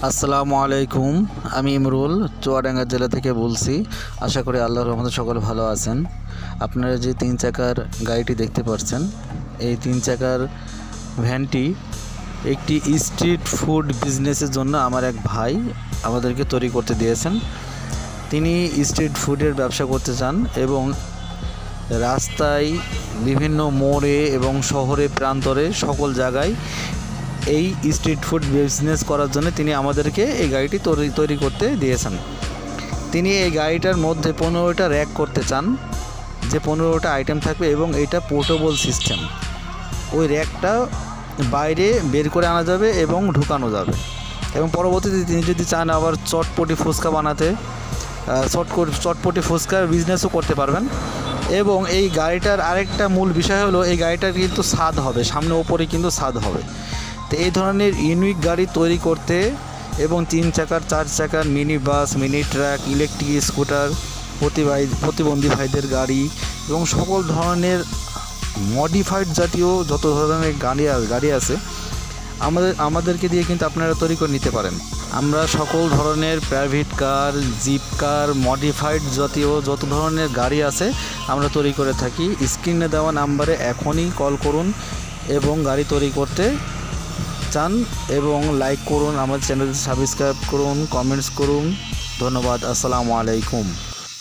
আসসালামু আলাইকুম। আমি ইমরুল চুয়াডাঙ্গা জেলা থেকে বলছি। আশা করি আল্লাহর রহমতে সকলে ভালো আছেন। আপনারা যে 3 চাকার গাড়িটি দেখতে পাচ্ছেন, এই 3 চাকার ভ্যানটি একটি স্ট্রিট ফুড বিজনেসের জন্য আমার এক ভাই আমাদেরকে তৈরি করতে দিয়েছেন। তিনি স্ট্রিট ফুডের ব্যবসা করতে চান এবং রাস্তায়, বিভিন্ন মোড়ে এবং শহরে প্রান্তরে সকল জায়গায় এই স্ট্রিট ফুড বিজনেস করার জন্য তিনি আমাদেরকে এই গাড়িটি তৈরি করতে দিয়েছেন। তিনি এই গাড়িটার মধ্যে 15টা র্যাক করতে চান, যে 15টা আইটেম থাকবে এবং এটা পোর্টেবল সিস্টেম। ওই র্যাকটা বাইরে বের করে আনা যাবে এবং ঢুকানো যাবে, এবং পরবর্তীতে তিনি যদি চান আবার চটপটি ফুচকা বানাতে, চটপটি ফুচকার বিজনেসও করতে পারবেন। এবং এই গাড়িটার আরেকটা মূল বিষয় হলো, এই গাড়িটার কিন্তু ছাদ হবে, সামনে ওপরে কিন্তু ছাদ হবে। তো এই ধরনের ইউনিক গাড়ি তৈরি করতে এবং 3 চাকার, 4 চাকার mini bus, mini truck, electric scooter, প্রতিবন্ধী ভাইদের গাড়ি এবং সকল ধরনের মডিফাইড জাতীয় যত ধরনের গাড়ি আছে আমাদেরকে দিয়ে কিন্তু আপনারা তৈরি করে নিতে পারেন। আমরা সকল ধরনের প্রাইভেট কার, জিপ কার, মডিফাইড জাতীয় যত ধরনের গাড়ি আছে আমরা তৈরি করে থাকি। স্ক্রিনে দেওয়া নাম্বারে এখনই কল করুন এবং গাড়ি তৈরি করতে চান, এবং লাইক করুন, আমার চ্যানেল সাবস্ক্রাইব করুন, কমেন্টস করুন। ধন্যবাদ। আসসালামু আলাইকুম।